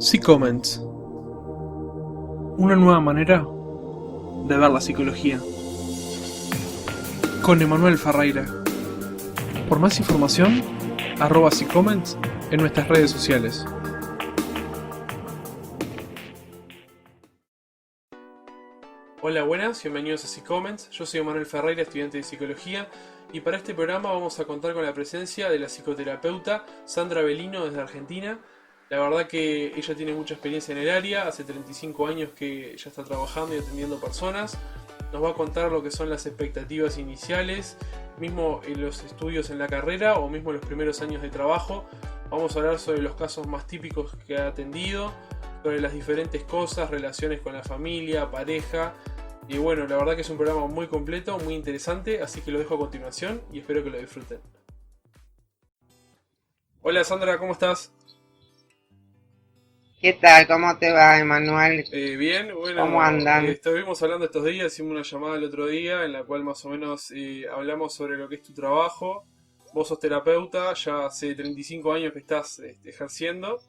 Psicoments, una nueva manera de ver la psicología, con Emanuel Ferreira. Por más información, @Psicoments en nuestras redes sociales. Hola, buenas, bienvenidos a Psicoments. Yo soy Emanuel Ferreira, estudiante de psicología, y para este programa vamos a contar con la presencia de la psicoterapeuta Sandra Bellino desde Argentina. La verdad que ella tiene mucha experiencia en el área, hace 35 años que ya está trabajando y atendiendo personas. Nos va a contar lo que son las expectativas iniciales, mismo en los estudios en la carrera o mismo en los primeros años de trabajo. Vamos a hablar sobre los casos más típicos que ha atendido, sobre las diferentes cosas, relaciones con la familia, pareja. Y bueno, la verdad que es un programa muy completo, muy interesante, así que lo dejo a continuación y espero que lo disfruten. Hola Sandra, ¿cómo estás? ¿Qué tal? ¿Cómo te va, Emanuel? Bien, ¿Cómo bueno, andan? estuvimos hablando estos días, hicimos una llamada el otro día en la cual más o menos hablamos sobre lo que es tu trabajo. Vos sos terapeuta, ya hace 35 años que estás ejerciendo.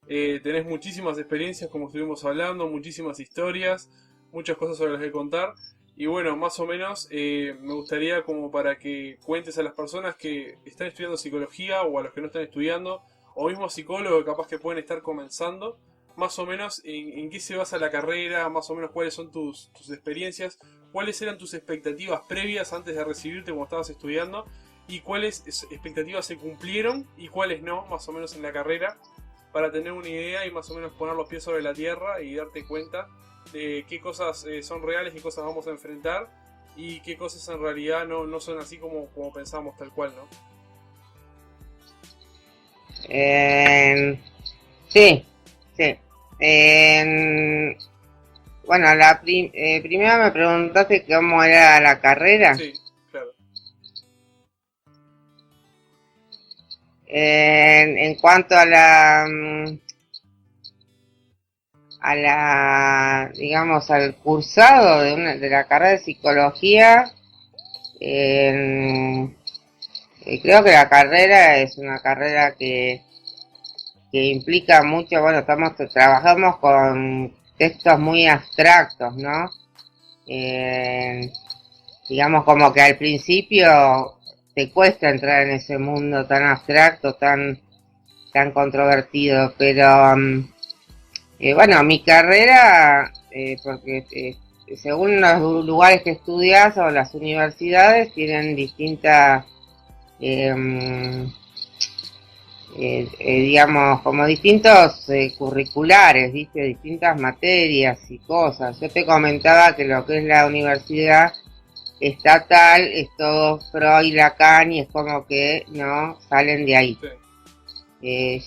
Tenés muchísimas experiencias, como estuvimos hablando, muchísimas historias, muchas cosas sobre las que contar. Y bueno, más o menos me gustaría como para que cuentes a las personas que están estudiando psicología o a los que no están estudiando, o mismo psicólogos capaz que pueden estar comenzando, más o menos en qué se basa la carrera, más o menos cuáles son tus experiencias, cuáles eran tus expectativas previas antes de recibirte cuando estabas estudiando, y cuáles expectativas se cumplieron y cuáles no, más o menos en la carrera, para tener una idea y más o menos poner los pies sobre la tierra y darte cuenta de qué cosas son reales, qué cosas vamos a enfrentar y qué cosas en realidad no son así como pensamos tal cual, ¿no? Eh, sí, sí. Bueno, primero me preguntaste cómo era la carrera. Sí, claro. En cuanto digamos, al cursado de la carrera de psicología, eh, creo que la carrera es una carrera que implica mucho, bueno, trabajamos con textos muy abstractos, ¿no? Eh, digamos como que al principio te cuesta entrar en ese mundo tan abstracto, tan controvertido, pero bueno, mi carrera, porque según los lugares que estudias o las universidades tienen distintas eh, digamos, como distintos curriculares, ¿viste? Distintas materias y cosas. Yo te comentaba que lo que es la universidad estatal es todo Freud, Lacan y es como que no salen de ahí. Sí.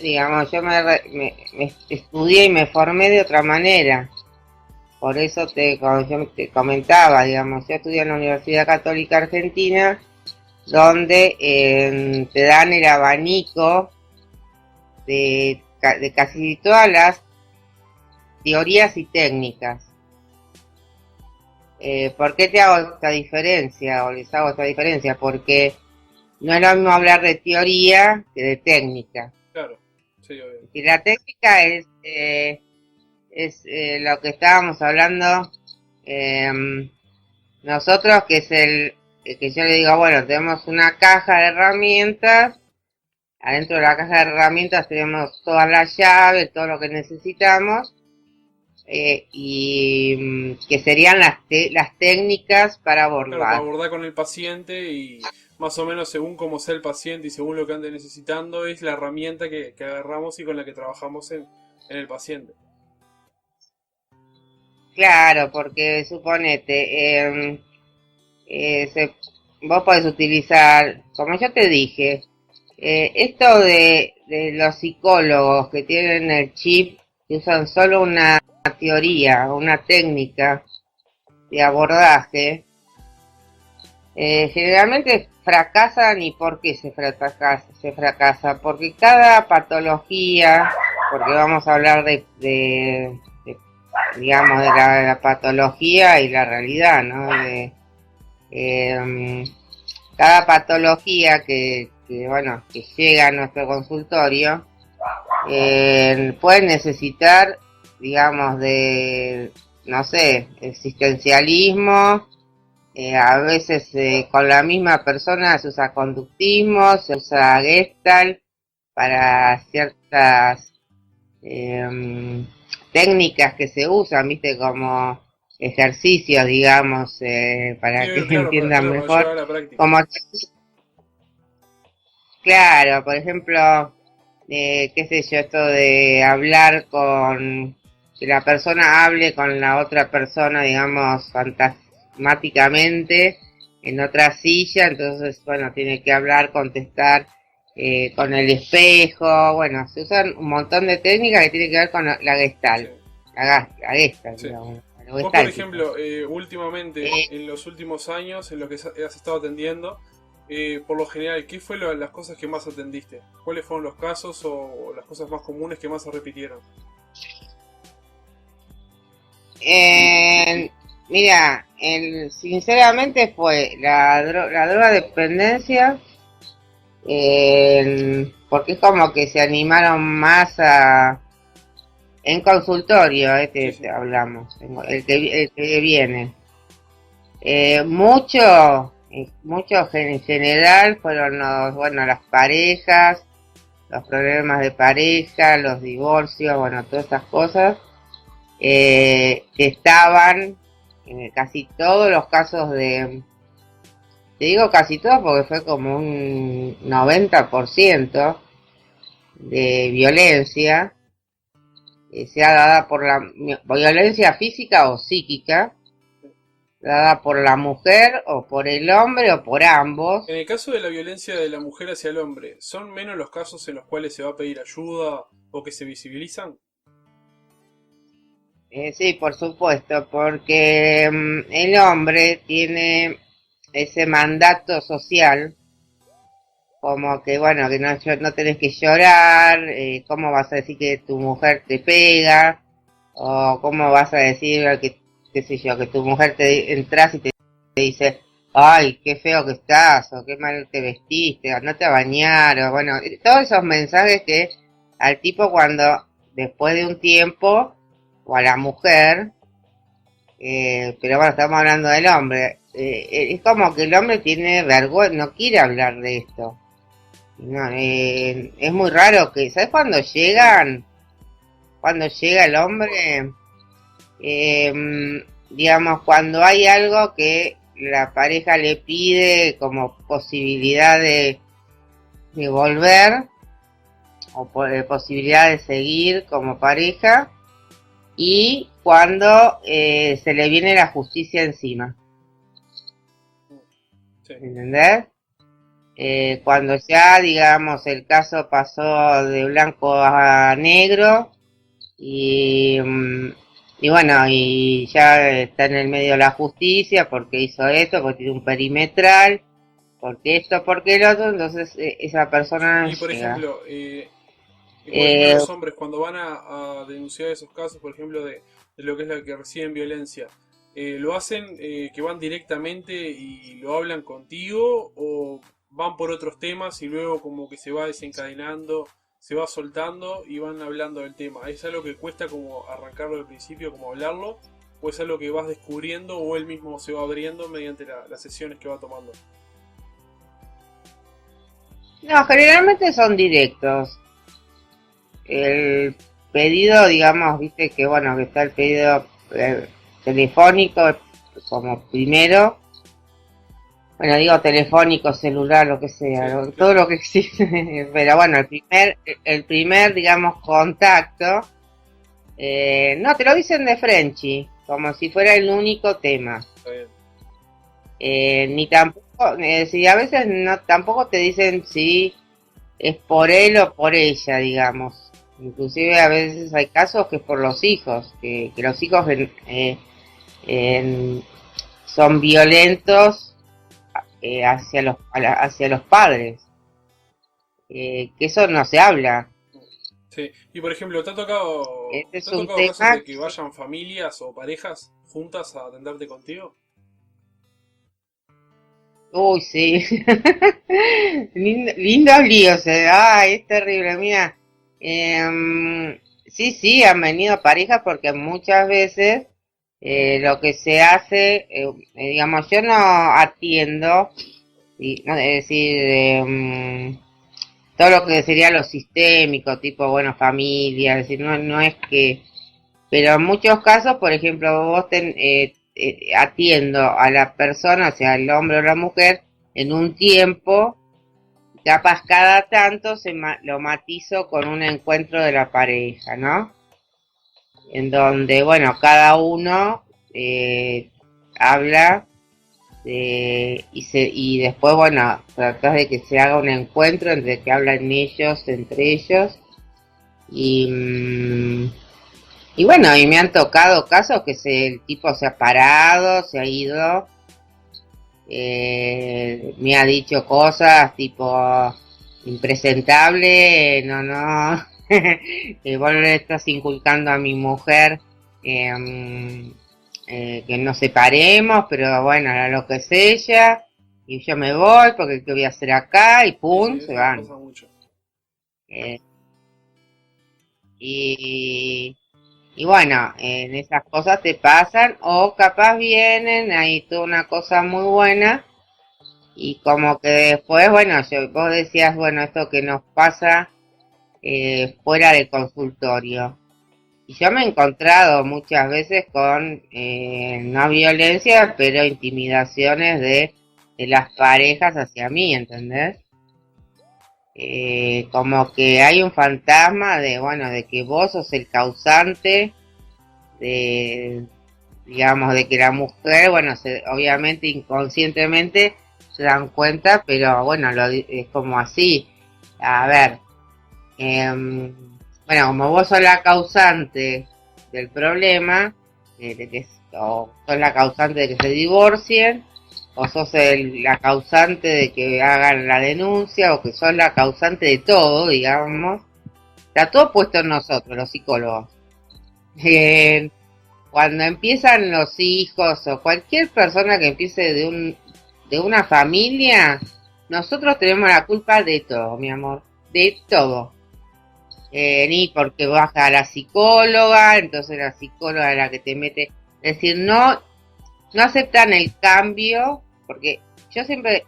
Digamos, me estudié y me formé de otra manera. Por eso como yo te comentaba, digamos, yo estudié en la Universidad Católica Argentina, donde te dan el abanico de casi todas las teorías y técnicas. ¿Por qué te hago esta diferencia o les hago esta diferencia? Porque no es lo mismo hablar de teoría que de técnica. Claro, sí, obvio. Y la técnica es lo que estábamos hablando nosotros, que es que yo le digo, bueno, tenemos una caja de herramientas. Adentro de la caja de herramientas tenemos todas las llaves, todo lo que necesitamos, y que serían las técnicas para Claro, para abordar. abordar con el paciente y más o menos según cómo sea el paciente y según lo que ande necesitando es la herramienta que agarramos y con la que trabajamos en el paciente. Claro, porque suponete, vos podés utilizar, como yo te dije, esto de los psicólogos que tienen el chip, que usan solo una teoría, una técnica de abordaje, generalmente fracasan. ¿Y por qué se fracasa? Porque cada patología, porque vamos a hablar digamos, de la patología y la realidad, ¿no? Eh, cada patología bueno, que llega a nuestro consultorio, pueden necesitar, digamos, de, no sé, existencialismo. A veces con la misma persona se usa conductismo, se usa Gestalt para ciertas técnicas que se usan, viste, como ejercicios, digamos, Sí, para que claro, entiendan claro, para llevar mejor. a la práctica. Como, claro, por ejemplo, qué sé yo, esto de hablar con, que la persona hable con la otra persona, digamos, fantasmáticamente en otra silla, entonces, bueno, tiene que hablar, contestar con el espejo, bueno, se usan un montón de técnicas que tienen que ver con la Sí, Gestalt, la Gestalt, sí. digamos, lo Vos, por gestáltico. ejemplo, últimamente, Eh, en los últimos años, en lo que has estado atendiendo, por lo general, ¿qué fue las cosas que más atendiste? ¿Cuáles fueron los casos o las cosas más comunes que más se repitieron? Eh, mira, sinceramente fue la droga dependencia, porque es como que se animaron más a, en consultorio, Sí, sí. hablamos, el que viene. Mucho en general fueron los, bueno, las parejas, los problemas de pareja, los divorcios, bueno, todas esas cosas que estaban en casi todos los casos de, te digo casi todos porque fue como un 90% de violencia, sea dada por la violencia física o psíquica, dada por la mujer o por el hombre o por En ambos. el caso de la violencia de la mujer hacia el hombre, ¿son menos los casos en los cuales se va a pedir ayuda o que se visibilizan? Sí, por supuesto, porque el hombre tiene ese mandato social como que bueno, que no, no tenés que llorar, cómo vas a decir que tu mujer te pega, o cómo vas a decir que, qué sé yo, que tu mujer te entras y te dice, ay, qué feo que estás, o qué mal te vestiste, o no te bañaron, o bueno, todos esos mensajes que al tipo cuando, después de un tiempo, o a la mujer, pero bueno, estamos hablando del hombre, es como que el hombre tiene vergüenza, no quiere hablar de esto. No, es muy raro que, ¿sabes cuándo ¿Cuándo? llegan? Cuando llega el hombre, digamos, cuando hay algo que la pareja le pide como posibilidad de volver o posibilidad de seguir como pareja y cuando se le viene la justicia encima, Sí. ¿entendés? Cuando ya, digamos, el caso pasó de blanco a negro, Y, y bueno, y ya está en el medio de la justicia porque hizo esto, porque tiene un perimetral, porque esto, porque el otro, entonces esa persona no Y llega. por ejemplo, Eh, los hombres cuando van a denunciar esos casos, por ejemplo, de lo que es la que reciben violencia, ¿lo hacen que van directamente y lo hablan contigo o van por otros temas y luego como que se va desencadenando, se va soltando y van hablando del tema? ¿Es algo que cuesta como arrancarlo al principio, como hablarlo? ¿O es algo que vas descubriendo o él mismo se va abriendo mediante las sesiones que va tomando? no, generalmente son directos. El pedido, digamos, viste que bueno, que está el pedido telefónico como primero. Bueno, digo telefónico, celular, lo que Sí, sea, todo claro. lo que existe. Pero bueno, el primer, digamos, contacto, no, te lo dicen de Frenchy, como si fuera el único tema. Está bien. Ni tampoco, si a veces no, tampoco te dicen si es por él o por ella, digamos. Inclusive a veces hay casos que es por los hijos, que los hijos en- son violentos hacia los padres, que eso no se habla. Sí, y por ejemplo, Este ¿te es ha un tocado casos tema de que vayan familias o parejas juntas a atenderte contigo? uy, sí. Lindos líos, ay, es terrible, mira. Sí, sí, han venido parejas porque muchas veces lo que se hace, digamos, yo no atiendo, no, es decir, todo lo que sería lo sistémico, tipo, bueno, familia, es decir, no, no es que, pero en muchos casos, por ejemplo, atiendo a la persona, o sea, el hombre o la mujer, en un tiempo, capaz cada tanto lo matizo con un encuentro de la pareja, ¿no? En donde, bueno, cada uno habla y después, bueno, tratas de que se haga un encuentro entre que hablan ellos, entre ellos. Y, y bueno, y me han tocado casos que el tipo se ha parado, se ha ido, me ha dicho cosas tipo impresentable, no, no, vos le estás inculcando a mi mujer que nos separemos, pero bueno, lo que es ella, y yo me voy porque qué voy a hacer acá, y Sí, sí, pum, se eso me van. pasa mucho. Eh, y, y bueno, en esas cosas te pasan, o capaz vienen, hay toda una cosa muy buena, y como que después, bueno, vos decías, bueno, esto que nos pasa fuera del consultorio. Y yo me he encontrado muchas veces con no violencia, pero intimidaciones de las parejas hacia mí, ¿entendés? Como que hay un fantasma de, bueno, de que vos sos el causante, de, digamos, de que la mujer, bueno, obviamente inconscientemente se dan cuenta, pero bueno, es como así. A ver, bueno, como vos sos la causante del problema, o sos la causante de que se divorcien, o sos la causante de que hagan la denuncia, o que sos la causante de todo, digamos, está todo puesto en nosotros, los psicólogos. Eh, Cuando empiezan los hijos o cualquier persona que empiece de una familia, nosotros tenemos la culpa de todo, mi amor, de todo. Ni porque vas a la psicóloga, entonces la psicóloga es la que te mete. Es decir, no, no aceptan el cambio, porque yo siempre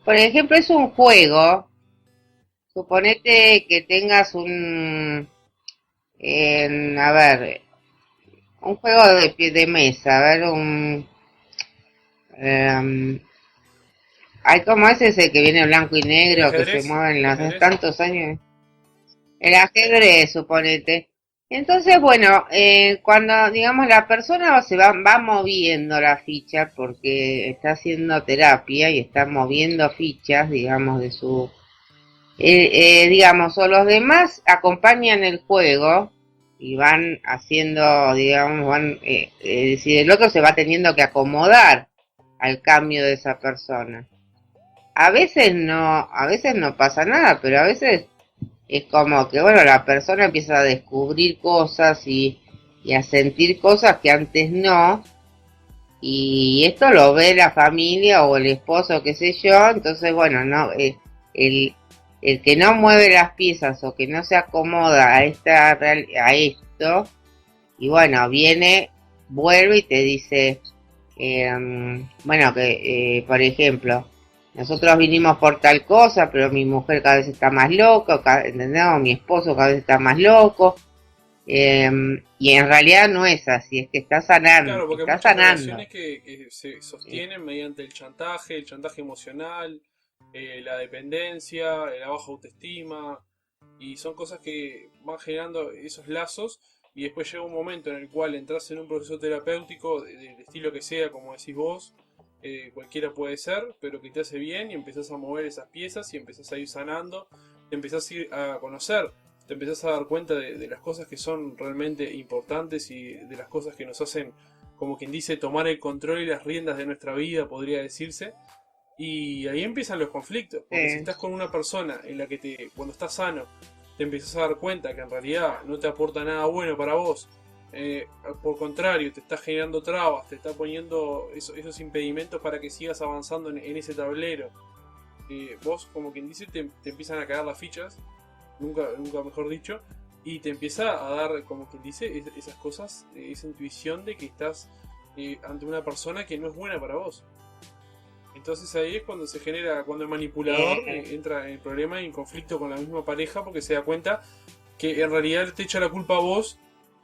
por ejemplo, es un juego. Suponete que tengas a ver, un juego de mesa, a ver, eh, hay como ese que viene blanco y ¿El negro, que se ajedrez? mueve en ¿El los ajedrez? tantos años. El ajedrez, suponete. Entonces, bueno, cuando, digamos, la persona va moviendo la ficha porque está haciendo terapia y está moviendo fichas, digamos, digamos, o los demás acompañan el juego y van haciendo, digamos, es decir, el otro se va teniendo que acomodar al cambio de esa persona. A veces no pasa nada, pero a veces es como que, bueno, la persona empieza a descubrir cosas y a sentir cosas que antes no, y esto lo ve la familia o el esposo, qué sé yo, entonces, bueno, no, el, el que no mueve las piezas o que no se acomoda a esto, y bueno, vuelve y te dice, bueno, que, por ejemplo, nosotros vinimos por tal cosa, pero mi mujer cada vez está más loca, ¿entendés? O mi esposo cada vez está más loco. Y en realidad no es así, es que Claro, porque hay está muchas sanando. relaciones que se sostienen mediante el chantaje emocional, la dependencia, la baja autoestima, y son cosas que van generando esos lazos y después llega un momento en el cual entras en un proceso terapéutico del estilo que sea, como decís vos, cualquiera puede ser, pero que te hace bien y empezás a mover esas piezas y empezás a ir sanando, te empezás a ir a conocer, te empezás a dar cuenta de las cosas que son realmente importantes y de las cosas que nos hacen, como quien dice, tomar el control y las riendas de nuestra vida, podría decirse. Y ahí empiezan los conflictos, porque si Sí, estás con una persona en la que cuando estás sano, te empiezas a dar cuenta que en realidad no te aporta nada bueno para vos, eh, por contrario, te está generando trabas, te está poniendo esos impedimentos para que sigas avanzando en ese tablero, vos, como quien dice, te empiezan a caer las fichas, nunca mejor dicho, y te empieza a dar, como quien dice, esas cosas, esa intuición de que estás ante una persona que no es buena para vos. Entonces ahí es cuando se genera, cuando el manipulador entra en el problema y en conflicto con la misma pareja, porque se da cuenta que en realidad te echa la culpa a vos,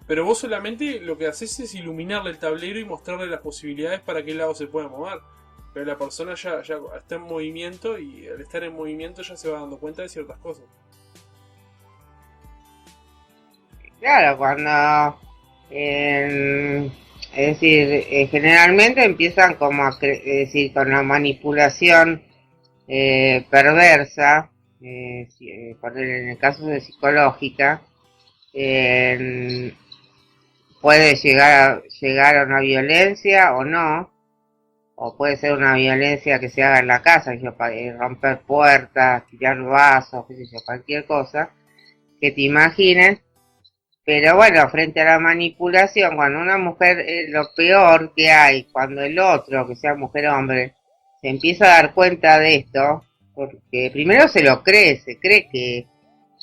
pero vos solamente lo que haces es iluminarle el tablero y mostrarle las posibilidades para qué lado se pueda mover. Pero la persona ya está en movimiento, y al estar en movimiento ya se va dando cuenta de ciertas cosas. Claro, cuando, es decir, generalmente empiezan como es decir, con la manipulación perversa, en el caso de psicológica, eh, puede llegar a una violencia o no, o puede ser una violencia que se haga en la casa, romper puertas, tirar vasos, qué sé yo, cualquier cosa que te imagines. Pero bueno, frente a la manipulación, cuando una mujer es lo peor que hay, cuando el otro, que sea mujer o hombre, se empieza a dar cuenta de esto, porque primero se lo cree, se cree que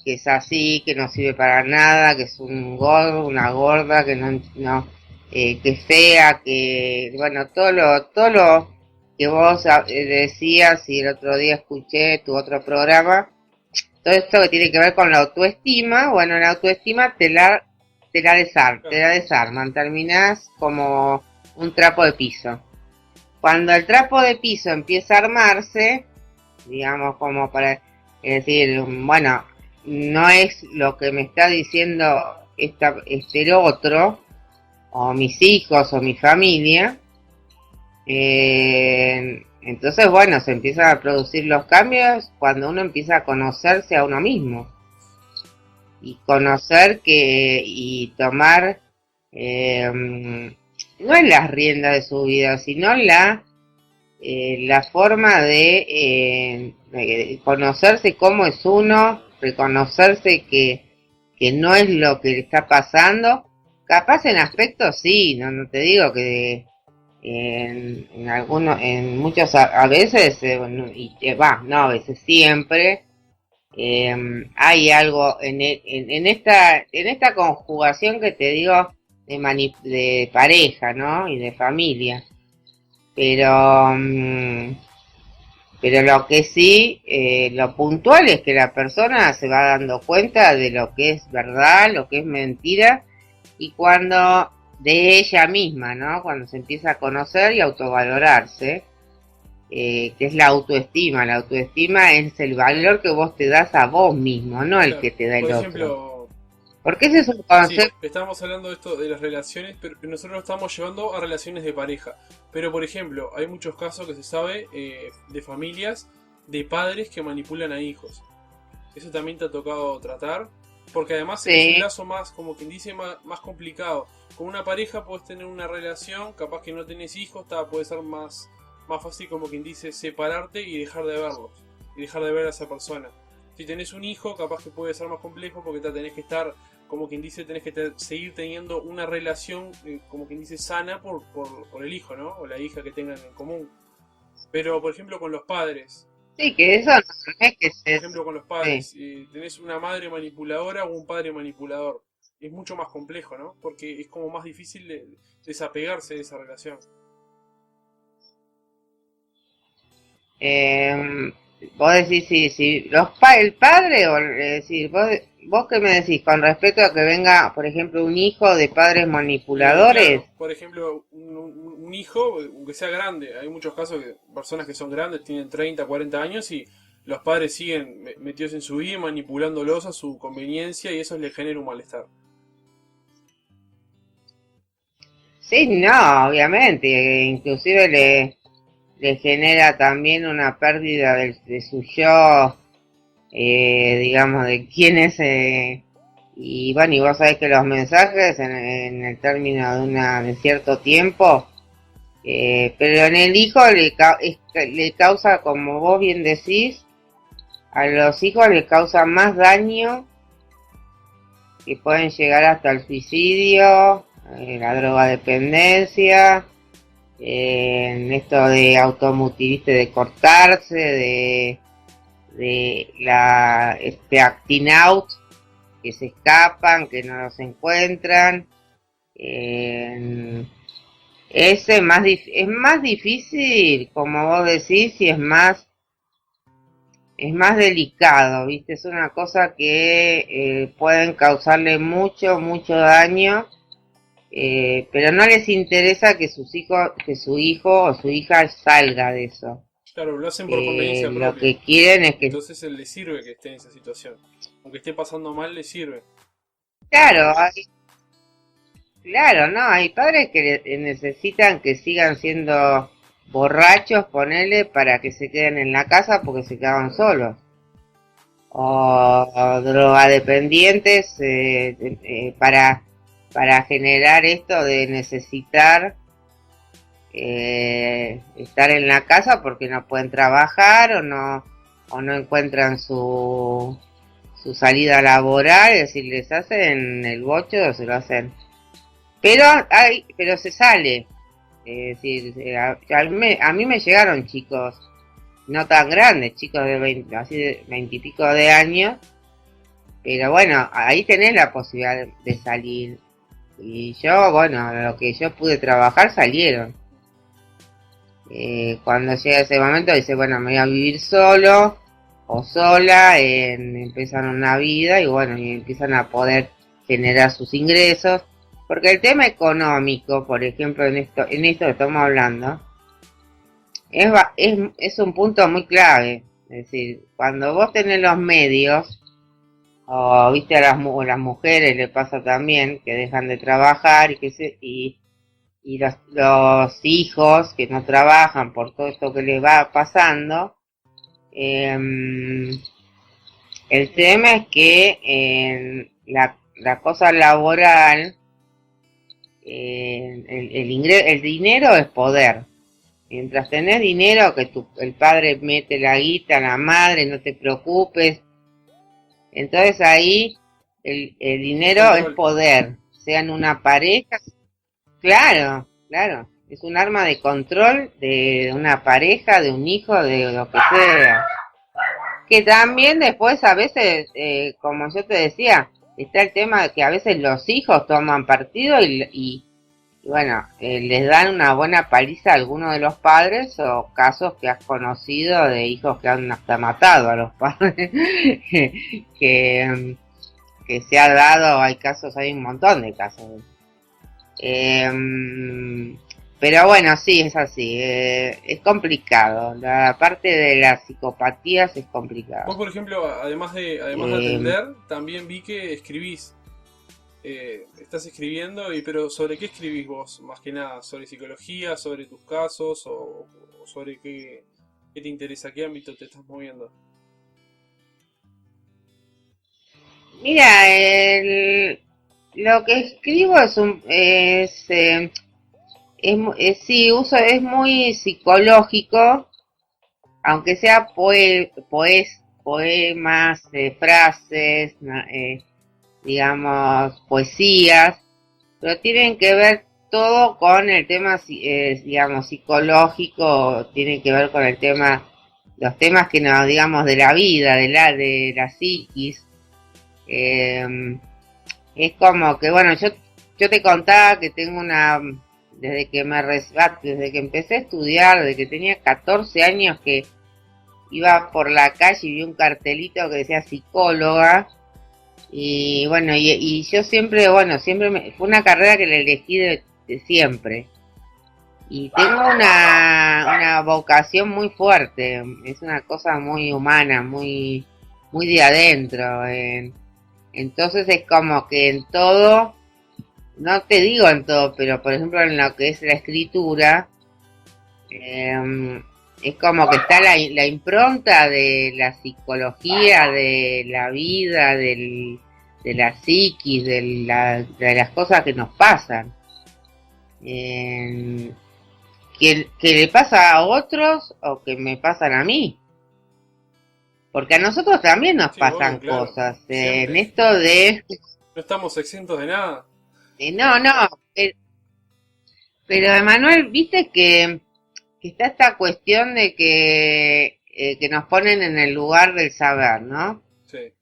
es así, que no sirve para nada, que es un gordo, una gorda, que que es fea, que bueno, todo lo que vos decías, y el otro día escuché tu otro programa, todo esto que tiene que ver con la autoestima. Bueno, la autoestima te la desarman, terminás como un trapo de piso. Cuando el trapo de piso empieza a armarse, digamos como para decir, bueno, no es lo que me está diciendo este otro, o mis hijos, o mi familia, entonces bueno, se empiezan a producir los cambios cuando uno empieza a conocerse a uno mismo. Y conocer y tomar, no es las riendas de su vida, sino la forma de conocerse cómo es uno, reconocerse que no es lo que le está pasando. Capaz en aspectos sí, no te digo que en muchos a veces, no a veces, siempre hay algo en esta conjugación que te digo de pareja, ¿no? Y de familia. Pero, pero lo que sí, lo puntual es que la persona se va dando cuenta de lo que es verdad, lo que es mentira, y cuando de ella misma, ¿no? Cuando se empieza a conocer y autovalorarse, que es la autoestima. La autoestima es el valor que vos te das a vos mismo, no el que te da el otro. Por ejemplo, porque ese es un concepto. Sí, estamos hablando de esto de las relaciones, pero nosotros lo estamos llevando a relaciones de pareja. Pero por ejemplo, hay muchos casos que se sabe de familias, de padres que manipulan a hijos. Eso también te ha tocado tratar, porque además sí, es un lazo más, como quien dice, más complicado. Con una pareja puedes tener una relación, capaz que no tenés hijos, puede ser más fácil, como quien dice, separarte y dejar de verlos, y dejar de ver a esa persona. Si tenés un hijo, capaz que puede ser más complejo, porque tenés que estar, como quien dice, tenés que seguir teniendo una relación, como quien dice, sana por el hijo, ¿no? O la hija que tengan en común. Pero, por ejemplo, con los padres. Sí, que eso no es que Por ejemplo, con los padres. Sí. Tenés una madre manipuladora o un padre manipulador. Es mucho más complejo, ¿no? Porque es como más difícil desapegarse de esa relación. Vos decís, si el padre, o decir, vos qué me decís con respecto a que venga, por ejemplo, un hijo de padres manipuladores. Claro, por ejemplo, un hijo, aunque sea grande, hay muchos casos de personas que son grandes, tienen 30, 40 años y los padres siguen metidos en su vida, manipulándolos a su conveniencia, y eso les genera un malestar. Sí, no, obviamente, inclusive le genera también una pérdida de su yo, digamos, de quién es, y bueno, y vos sabés que los mensajes en el término de cierto tiempo, pero en el hijo le causa, como vos bien decís, a los hijos les causa más daño, que pueden llegar hasta el suicidio, la drogadependencia, en esto de automutiliste, de cortarse, acting out, que se escapan, que no los encuentran. Eh, es más difícil, como vos decís, y es más delicado, ¿viste? Es una cosa que pueden causarle mucho daño, pero no les interesa que que su hijo o su hija salga de eso. Claro, lo hacen por conveniencia Lo propia. que quieren es que, Entonces él le sirve que esté en esa situación. Aunque esté pasando mal, le sirve. claro, claro, no, hay padres que necesitan que sigan siendo borrachos, ponele, para que se queden en la casa porque se quedaban solos. O drogadependientes para generar esto de necesitar estar en la casa porque no pueden trabajar o no encuentran su salida laboral, es decir, les hacen el bocho o se lo hacen. Pero se sale. Es decir, a mí me llegaron chicos no tan grandes, chicos de 20, así de 20 y pico de años, pero bueno, ahí tenés la posibilidad de salir. Y yo, bueno, lo que yo pude trabajar salieron. Cuando llega ese momento dice, bueno, me voy a vivir solo o sola, empiezan una vida y bueno, y empiezan a poder generar sus ingresos. Porque el tema económico, por ejemplo, en esto que estamos hablando, es un punto muy clave. Es decir, cuando vos tenés los medios, o viste a las mujeres le pasa también, que dejan de trabajar y los hijos que no trabajan por todo esto que les va pasando, el tema es que la cosa laboral, el dinero es poder. Mientras tenés dinero, que el padre mete la guita, la madre, no te preocupes. Entonces ahí el dinero es Control. poder, sean una pareja. Claro, claro. Es un arma de control de una pareja, de un hijo, de lo que sea. Que también después a veces, como yo te decía, está el tema de que a veces los hijos toman partido y bueno, les dan una buena paliza a algunos de los padres o casos que has conocido de hijos que han hasta matado a los padres que, que se ha dado, hay casos, hay un montón de casos. Pero bueno, sí, es así, es complicado, la parte de las psicopatías es Vos, complicado. por ejemplo, además de Eh, atender, también vi que escribís. Estás escribiendo, pero ¿sobre qué escribís vos? Más que nada, ¿sobre psicología, sobre tus casos o sobre qué te interesa, qué ámbito te estás moviendo? Mira, lo que escribo sí, es muy psicológico, aunque sea poemas, frases, digamos, poesías, pero tienen que ver todo con el tema, digamos, psicológico, tienen que ver con el tema, los temas que nos, digamos, de la vida, de la psiquis. Eh, es como que, bueno, yo te contaba que tengo desde que desde que empecé a estudiar, desde que tenía 14 años que iba por la calle y vi un cartelito que decía psicóloga. Y bueno, y yo siempre, bueno, fue una carrera que la elegí de siempre. Y tengo una vocación muy fuerte, es una cosa muy humana, muy de adentro. Entonces es como que en todo, no te digo en todo, pero por ejemplo en lo que es la escritura, es como que está la impronta de la psicología, de la vida, de la psiquis, de las cosas que nos pasan. Eh, que le pasa a otros o que me pasan a mí. Porque a nosotros también nos Sí, obvio, pasan claro. cosas. En Siempre. esto No estamos exentos de nada. no, no, pero Emanuel, viste que está esta cuestión de que que nos ponen en el lugar del saber, ¿no? Sí.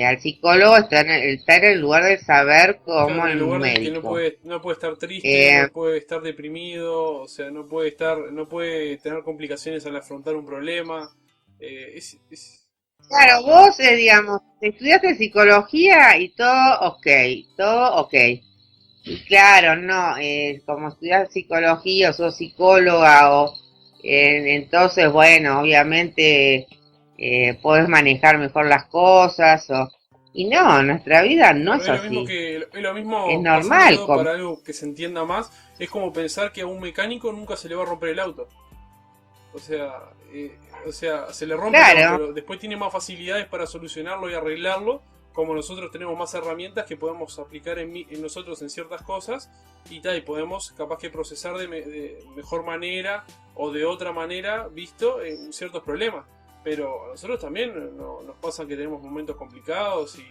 Al psicólogo está en el lugar del saber como Claro, en el el lugar del que médico. no puede estar triste, Eh, no puede estar deprimido, o sea, no puede tener complicaciones al afrontar un problema. Es claro, vos, digamos, estudiaste psicología y todo ok. Y claro, no, como estudias psicología o sos psicóloga entonces, bueno, obviamente podés manejar mejor las cosas y no, nuestra vida no claro, es así. es lo Es mismo normal. pasándolo para algo que se entienda más, es como pensar que a un mecánico nunca se le va a romper el auto. O sea, se le rompe el auto, Claro, pero después tiene más facilidades para solucionarlo y arreglarlo, como nosotros tenemos más herramientas que podemos aplicar en nosotros en ciertas cosas y tal, y podemos capaz que procesar de mejor manera o de otra manera, visto, en ciertos problemas. Pero a nosotros también nos pasa que tenemos momentos complicados y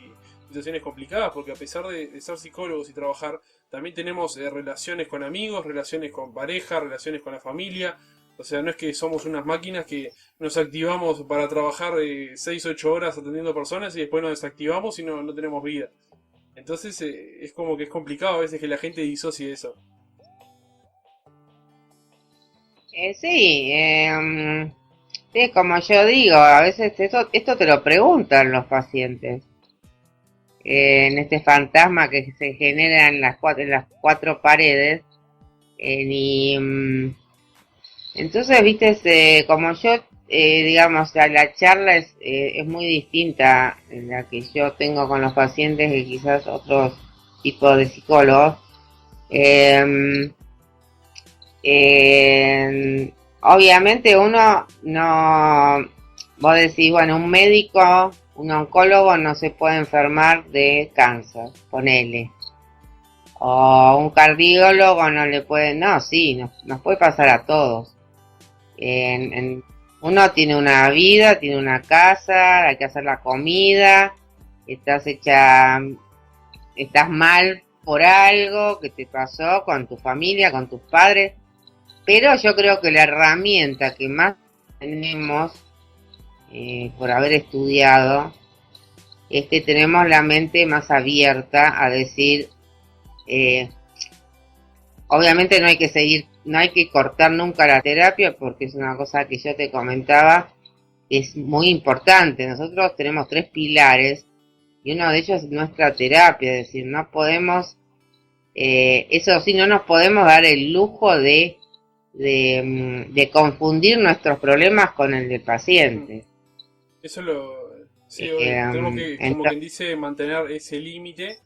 situaciones complicadas, porque a pesar de ser psicólogos y trabajar, también tenemos relaciones con amigos, relaciones con pareja, relaciones con la familia. O sea, no es que somos unas máquinas que nos activamos para trabajar 6-8 horas atendiendo personas y después nos desactivamos y no tenemos vida. Entonces es como que es complicado a veces que la gente disocie eso. sí, sí, como yo digo, a veces esto te lo preguntan los pacientes. En este fantasma que se genera en las cuatro paredes. Y entonces, viste, como yo, digamos, la charla es muy distinta en la que yo tengo con los pacientes que quizás otros tipos de psicólogos. Eh, Obviamente uno no, vos decís, bueno, un médico, un oncólogo no se puede enfermar de cáncer, ponele. O un cardiólogo no le puede, no, sí, nos puede pasar a todos. Uno tiene una vida, tiene una casa, hay que hacer la comida, estás hecha, estás mal por algo que te pasó con tu familia, con tus padres, pero yo creo que la herramienta que más tenemos por haber estudiado es que tenemos la mente más abierta a decir, eh, obviamente no hay que cortar nunca la terapia porque es una cosa que yo te comentaba, es muy importante. Nosotros tenemos tres pilares y uno de ellos es nuestra terapia, es decir, no podemos, eso sí, no nos podemos dar el lujo de confundir nuestros problemas con el del paciente. Eso lo... Sí, obvio. Tenemos Eh, que, como entonces, quien dice, mantener ese límite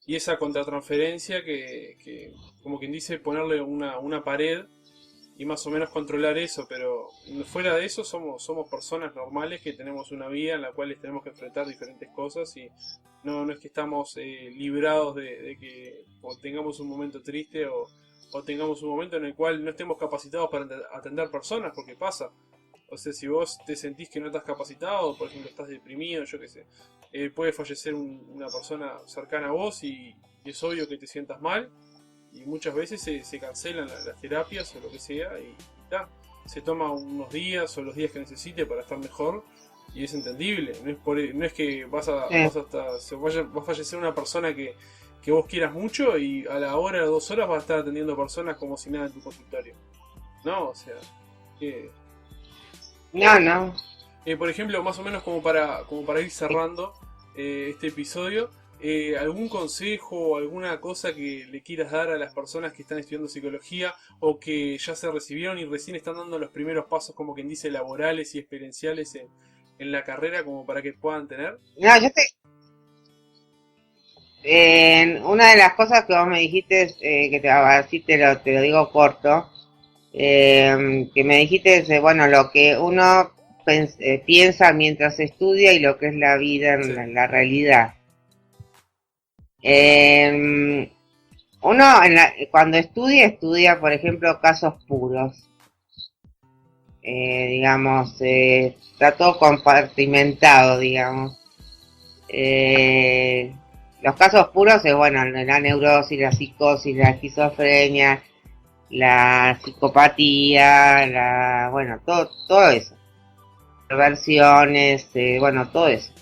y esa contratransferencia que, como quien dice, ponerle una pared y más o menos controlar eso, pero fuera de eso somos personas normales que tenemos una vida en la cual tenemos que enfrentar diferentes cosas y no es que estamos librados de que o tengamos un momento triste o tengamos un momento en el cual no estemos capacitados para atender personas, porque pasa. O sea, si vos te sentís que no estás capacitado, por ejemplo, estás deprimido, yo qué sé, puede fallecer una persona cercana a vos y es obvio que te sientas mal y muchas veces se cancelan las terapias o lo que sea y ta, se toma unos días o los días que necesite para estar mejor y es entendible. No es que va a fallecer una persona que vos quieras mucho y a la hora o 2 horas vas a estar atendiendo personas como si nada en tu consultorio. No, o sea, que no. por ejemplo, más o menos como para ir cerrando este episodio, ¿algún consejo o alguna cosa que le quieras dar a las personas que están estudiando psicología o que ya se recibieron y recién están dando los primeros pasos, como quien dice, laborales y experienciales en la carrera, como para que puedan tener? No, una de las cosas que vos me dijiste, que así te lo digo corto, que me dijiste, bueno, lo que uno piensa mientras estudia y lo que es la vida Sí, en la realidad. Eh, cuando estudia, por ejemplo, casos puros. Digamos, está todo compartimentado, digamos. Eh, los casos puros es, bueno, la neurosis, la psicosis, la esquizofrenia, la psicopatía, bueno, todo eso. perversiones, bueno, todo eso.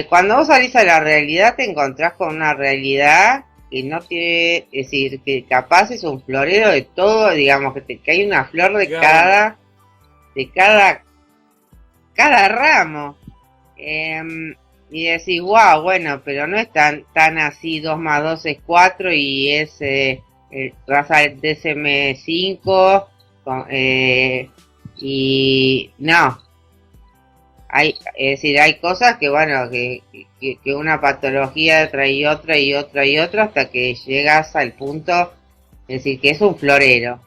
Cuando vos salís a la realidad te encontrás con una realidad que no tiene, es decir, que capaz es un florero de todo, digamos, que hay una flor de de cada ramo. Y decís, wow, bueno, pero no es tan así, 2 más 2 es 4 y es raza DSM-5, y no, es decir, hay cosas que, bueno, que una patología trae otra y otra y otra hasta que llegas al punto, es decir, que es un florero.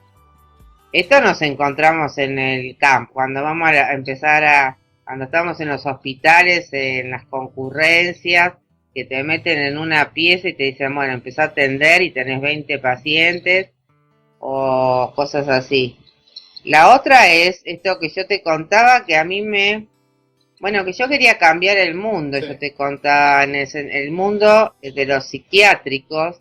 Esto nos encontramos en el campo, cuando vamos a empezar cuando estamos en los hospitales, en las concurrencias, que te meten en una pieza y te dicen, bueno, empezá a atender y tenés 20 pacientes, o cosas así. La otra es esto que yo te contaba, que a mí bueno, que yo quería cambiar el mundo, Sí. yo te contaba en el mundo de los psiquiátricos,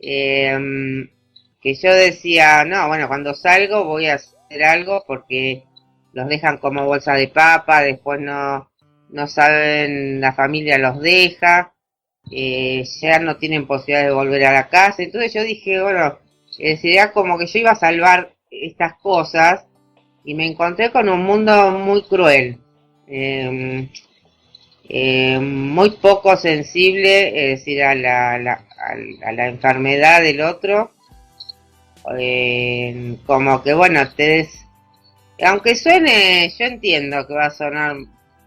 que yo decía, no, bueno, cuando salgo voy a hacer algo porque los dejan como bolsa de papa, después no saben, la familia los deja, ya no tienen posibilidad de volver a la casa. Entonces yo dije, bueno, sería como que yo iba a salvar estas cosas y me encontré con un mundo muy cruel, eh, muy poco sensible, es decir, a la enfermedad del otro, como que bueno, aunque suene, yo entiendo que va a sonar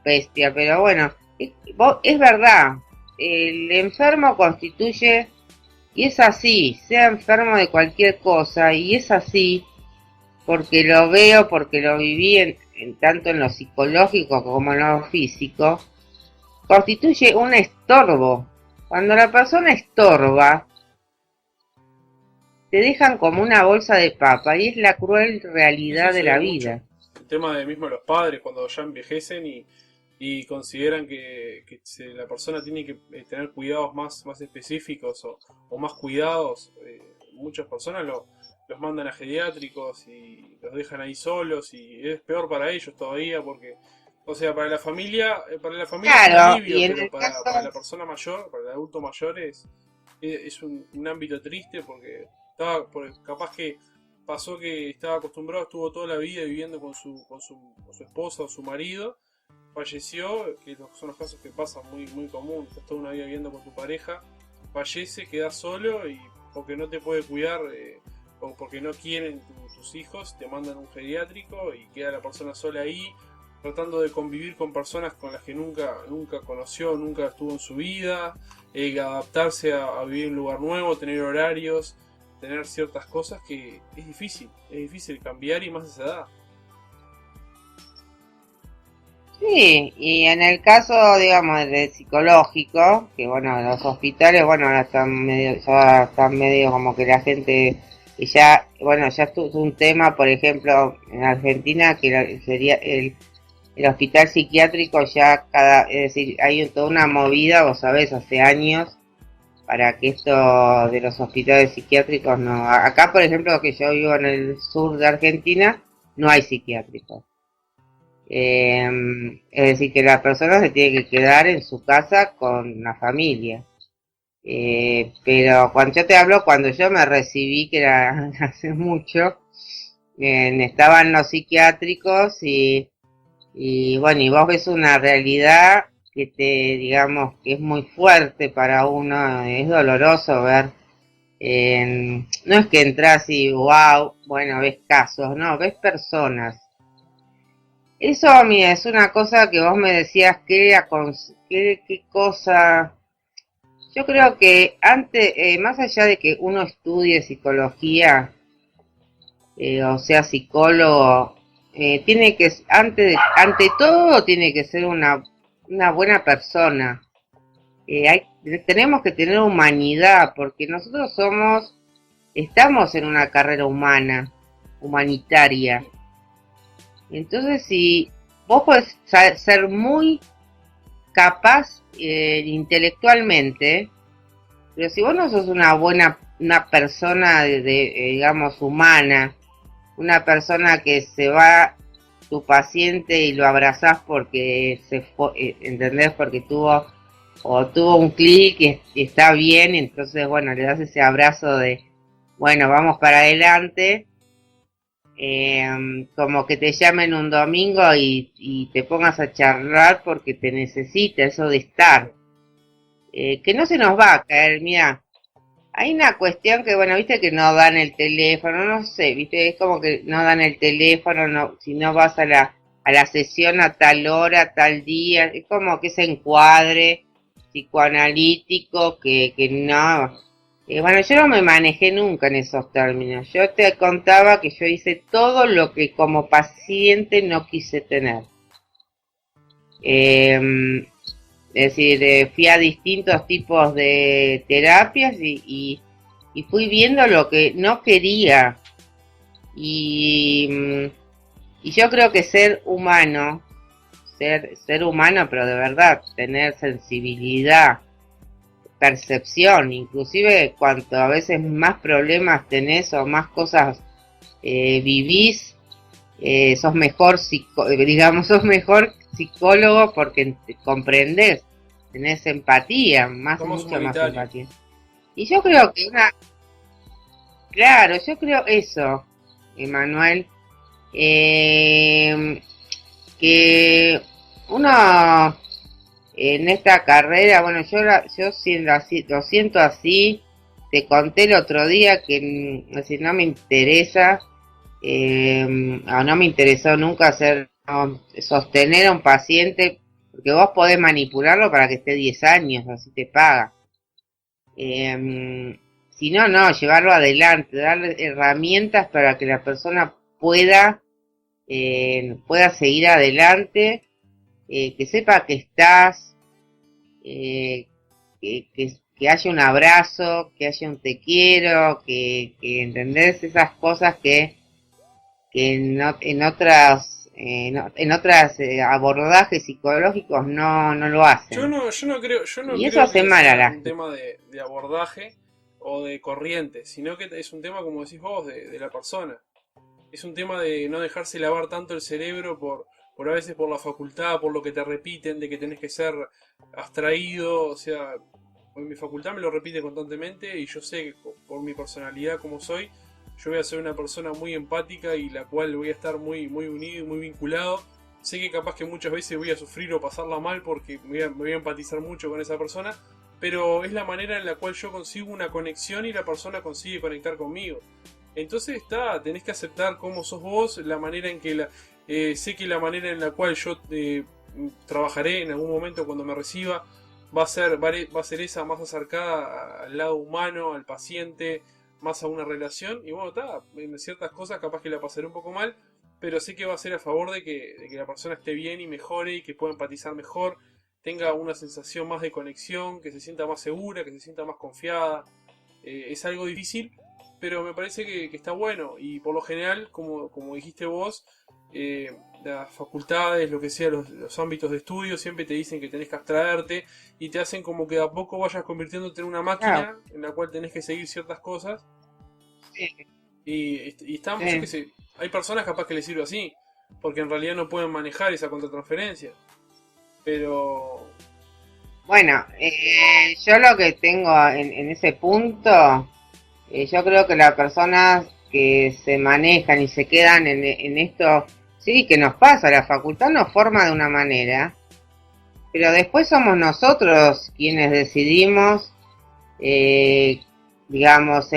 bestia, pero bueno, es verdad, el enfermo constituye, y es así, sea enfermo de cualquier cosa, y es así, porque lo veo, porque lo viví tanto en lo psicológico como en lo físico, constituye un estorbo. Cuando la persona estorba, te dejan como una bolsa de papa y es la cruel Eso realidad de se ve la mucho. vida. El tema de mismo los padres cuando ya envejecen y consideran que la persona tiene que tener cuidados más específicos o más cuidados. Muchas personas los mandan a geriátricos y los dejan ahí solos y es peor para ellos todavía porque, o sea, para la familia es un Claro, y alivio, en pero el caso, para la persona mayor, para el adulto mayor es un ámbito triste porque capaz que pasó que estaba acostumbrado, estuvo toda la vida viviendo con su esposa o su marido, falleció, que son los casos que pasan muy común, estás toda una vida viviendo con tu pareja, fallece, quedas solo y porque no te puede cuidar o porque no quieren tus hijos, te mandan a un geriátrico y queda la persona sola ahí, tratando de convivir con personas con las que nunca conoció, nunca estuvo en su vida, adaptarse a vivir en un lugar nuevo, tener horarios, tener ciertas cosas que es difícil cambiar y más a esa edad. sí, y en el caso, digamos, de psicológico, que bueno, los hospitales, bueno, ahora ya están medio como que la gente, y ya, bueno, ya es un tema, por ejemplo, en Argentina, que sería el hospital psiquiátrico ya es decir, hay toda una movida, vos sabés, hace años, para que esto de los hospitales psiquiátricos no. Acá, por ejemplo, que yo vivo en el sur de Argentina, no hay psiquiátricos. Es decir, que la persona se tiene que quedar en su casa con la familia. Pero cuando yo te hablo, cuando yo me recibí, que era hace mucho, estaban los psiquiátricos y bueno, y vos ves una realidad que digamos, que es muy fuerte para uno, es doloroso ver. No es que entras y wow, bueno, ves casos, no, ves personas. Eso a mí es una cosa que vos me decías qué cosa. Yo creo que antes, más allá de que uno estudie psicología, o sea psicólogo, tiene que, ante todo, tiene que ser una buena persona. Tenemos que tener humanidad, porque nosotros estamos en una carrera humana, humanitaria. Entonces, si vos podés ser muy capaz intelectualmente, pero si vos no sos una persona digamos, humana, una persona que se va tu paciente y lo abrazás porque se fue, ¿entendés? Porque tuvo un clic y está bien, entonces bueno, le das ese abrazo de, bueno, vamos para adelante, como que te llamen un domingo y te pongas a charlar porque te necesita eso de estar, que no se nos va a caer, mira. Hay una cuestión que, bueno, viste que no dan el teléfono, no sé, viste, es como que no dan el teléfono, no, si no vas a la sesión a tal hora, tal día, es como que ese encuadre psicoanalítico que no. Bueno, yo no me manejé nunca en esos términos. Yo te contaba que yo hice todo lo que como paciente no quise tener. Eh, es decir, fui a distintos tipos de terapias y fui viendo lo que no quería. Y, y yo creo que ser humano, pero de verdad, tener sensibilidad, percepción, inclusive cuanto a veces más problemas tenés o más cosas vivís, sos mejor, digamos, sos mejor psicólogo porque comprendés, tenés empatía, Somos mucha más humanitarios. empatía. Y yo creo que claro, yo creo eso, Emanuel, que uno en esta carrera, bueno, yo siendo así, lo siento así, te conté el otro día que si no me interesa, o no me interesó nunca sostener a un paciente, porque vos podés manipularlo para que esté 10 años, así te paga. Si no, no, llevarlo adelante, darle herramientas para que la persona pueda seguir adelante, que sepa que estás, eh, que haya un abrazo, que haya un te quiero, que entendés esas cosas que en otras abordajes psicológicos no lo hacen. Yo no Y eso creo hace que mal a sea la un gente. tema de abordaje o de corriente, sino que es un tema, como decís vos, de la persona. Es un tema de no dejarse lavar tanto el cerebro por a veces por la facultad, por lo que te repiten, de que tenés que ser abstraído, o sea, en mi facultad me lo repite constantemente y yo sé que por mi personalidad como soy, yo voy a ser una persona muy empática y la cual voy a estar muy unido y muy vinculado. Sé que capaz que muchas veces voy a sufrir o pasarla mal porque me voy a empatizar mucho con esa persona, pero es la manera en la cual yo consigo una conexión y la persona consigue conectar conmigo. Entonces tenés que aceptar cómo sos vos, la manera en que sé que la manera en la cual yo trabajaré en algún momento cuando me reciba va a ser esa más acercada al lado humano, al paciente, más a una relación. Y bueno, en ciertas cosas capaz que la pasaré un poco mal, pero sé que va a ser a favor de que la persona esté bien y mejore y que pueda empatizar mejor, tenga una sensación más de conexión, que se sienta más segura, que se sienta más confiada. Es algo difícil, pero me parece que está bueno y por lo general, como dijiste vos, las facultades, lo que sea, los ámbitos de estudio, siempre te dicen que tenés que abstraerte y te hacen como que de a poco vayas convirtiéndote en una Claro, máquina en la cual tenés que seguir ciertas cosas sí, y estamos, yo qué sí. sé, hay personas capaz que les sirve así, porque en realidad no pueden manejar esa contratransferencia, pero Bueno, yo lo que tengo en ese punto, yo creo que las personas que se manejan y se quedan en esto, sí, que nos pasa, la facultad nos forma de una manera, pero después somos nosotros quienes decidimos, eh, digamos,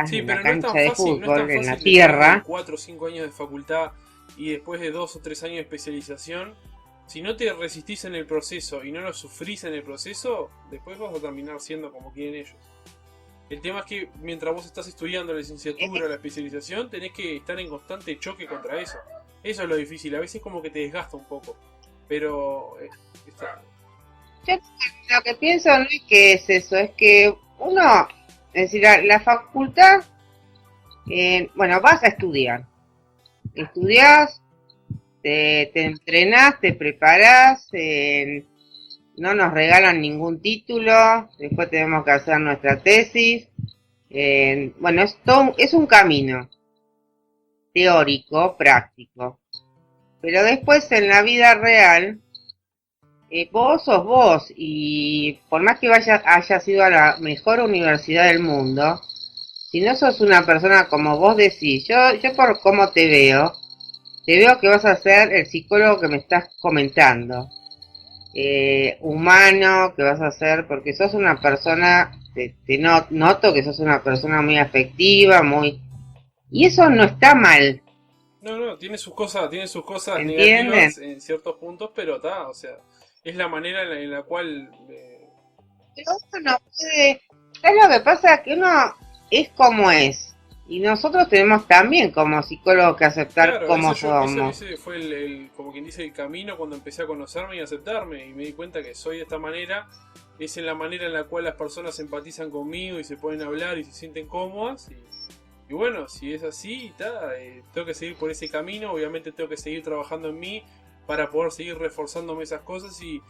sí, en la pero no es tan cancha de fácil, no es tan fútbol, en la fácil después de tierra. 4 o 5 años de facultad y después de 2 o 3 años de especialización. Si no te resistís en el proceso y no lo sufrís en el proceso, después vas a terminar siendo como quieren ellos. El tema es que mientras vos estás estudiando la licenciatura, la especialización, tenés que estar en constante choque contra eso. Eso es lo difícil, a veces como que te desgasta un poco. Pero Yo lo que pienso no es que es eso, es que uno, es decir, la facultad, bueno, vas a estudiar, estudias, te entrenás, te preparás, no nos regalan ningún título, después tenemos que hacer nuestra tesis, bueno, es un camino teórico, práctico. Pero después en la vida real, vos sos vos y por más que hayas ido a la mejor universidad del mundo, si no sos una persona como vos decís, yo por cómo te veo que vas a ser el psicólogo que me estás comentando. Humano que vas a ser, porque sos una persona, noto que sos una persona muy afectiva, muy... Y eso no está mal, No, no, tiene sus cosas ¿entienden? negativas en ciertos puntos, pero está, o sea, es la manera en la cual... Pero uno no puede... ¿Sabes lo que pasa? Que uno es como es. Y nosotros tenemos también como psicólogos que aceptar Claro, cómo somos. ese fue como quien dice, el camino cuando empecé a conocerme y a aceptarme. Y me di cuenta que soy de esta manera. Es en la manera en la cual las personas empatizan conmigo y se pueden hablar y se sienten cómodas. Y bueno, si es así, tengo que seguir por ese camino. Obviamente tengo que seguir trabajando en mí para poder seguir reforzándome esas cosas. Y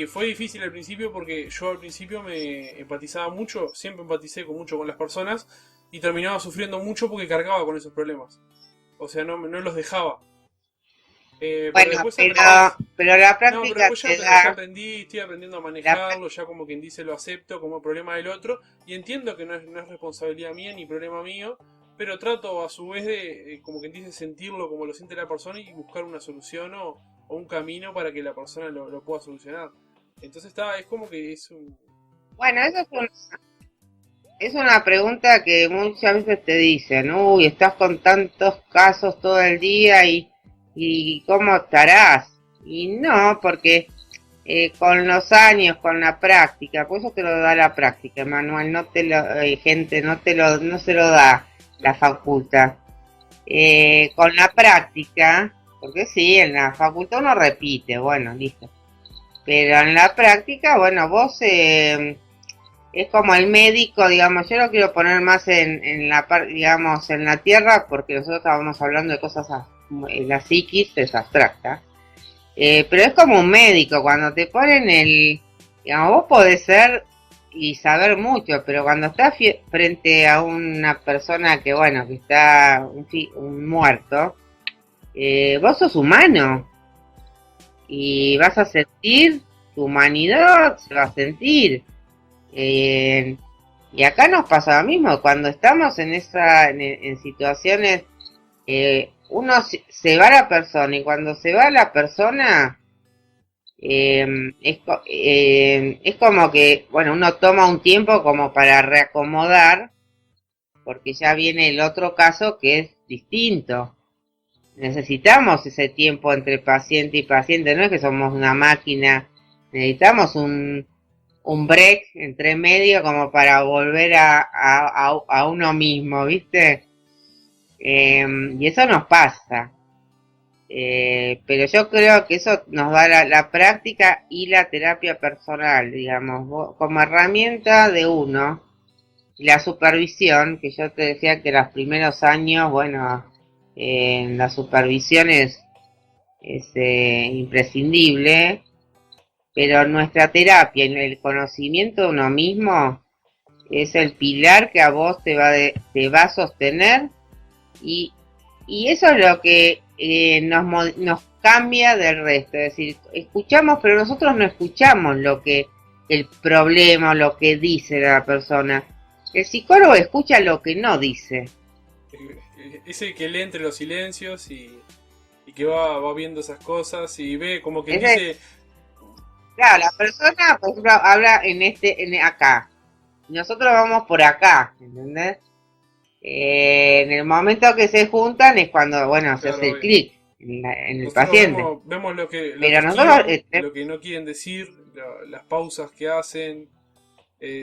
fue difícil al principio porque yo al principio me empatizaba mucho, siempre empaticé mucho con las personas y terminaba sufriendo mucho porque cargaba con esos problemas. O sea, no los dejaba. Pero Bueno, después aprendí. pero la No, pero práctica después te ya da... aprendí, estoy aprendiendo a La, manejarlo, ya como quien dice lo acepto como problema del otro y entiendo que no es responsabilidad mía ni problema mío, pero trato a su vez de, como quien dice, sentirlo como lo siente la persona y buscar una solución o un camino para que la persona lo pueda solucionar. Entonces es como que es un... bueno, es una pregunta que muchas veces te dicen, uy, estás con tantos casos todo el día y ¿cómo estarás? Y no, porque con los años, con la práctica, pues eso te lo da la práctica, Manuel, no te lo, gente, no se lo da la facultad. Con la práctica, porque sí, en la facultad uno repite, bueno, listo. Pero en la práctica, bueno, vos es como el médico, digamos, yo lo quiero poner más en la digamos, en la tierra, porque nosotros estábamos hablando de cosas, la psiquis es abstracta. Pero es como un médico, cuando te ponen digamos, vos podés ser y saber mucho, pero cuando estás frente a una persona que, bueno, que está un muerto, vos sos humano y vas a sentir, tu humanidad se va a sentir. Y acá nos pasa lo mismo, cuando estamos en situaciones, uno se va a la persona y cuando se va la persona, es como que, bueno, uno toma un tiempo como para reacomodar, porque ya viene el otro caso que es distinto. Necesitamos ese tiempo entre paciente y paciente, no es que somos una máquina, necesitamos un break entre medio como para volver a uno mismo, ¿viste? Y eso nos pasa. Pero yo creo que eso nos da la práctica y la terapia personal, digamos, como herramienta de uno. Y la supervisión, que yo te decía que los primeros años, bueno, la supervisión es imprescindible, pero nuestra terapia y el conocimiento de uno mismo es el pilar que a vos te va a sostener y, y eso es lo que nos cambia del resto. Es decir, escuchamos, pero nosotros no escuchamos el problema, lo que dice la persona. El psicólogo escucha lo que no dice. Ese que lee entre los silencios y que va viendo esas cosas y ve como que Ese, dice... claro, la persona, por ejemplo, habla acá. Nosotros vamos por acá, ¿entendés? En el momento que se juntan es cuando, bueno, se Claro, hace el obvio. clic en el Nosotros paciente. vemos lo que Pero nosotros, esquivan, lo que no quieren decir, las pausas que hacen,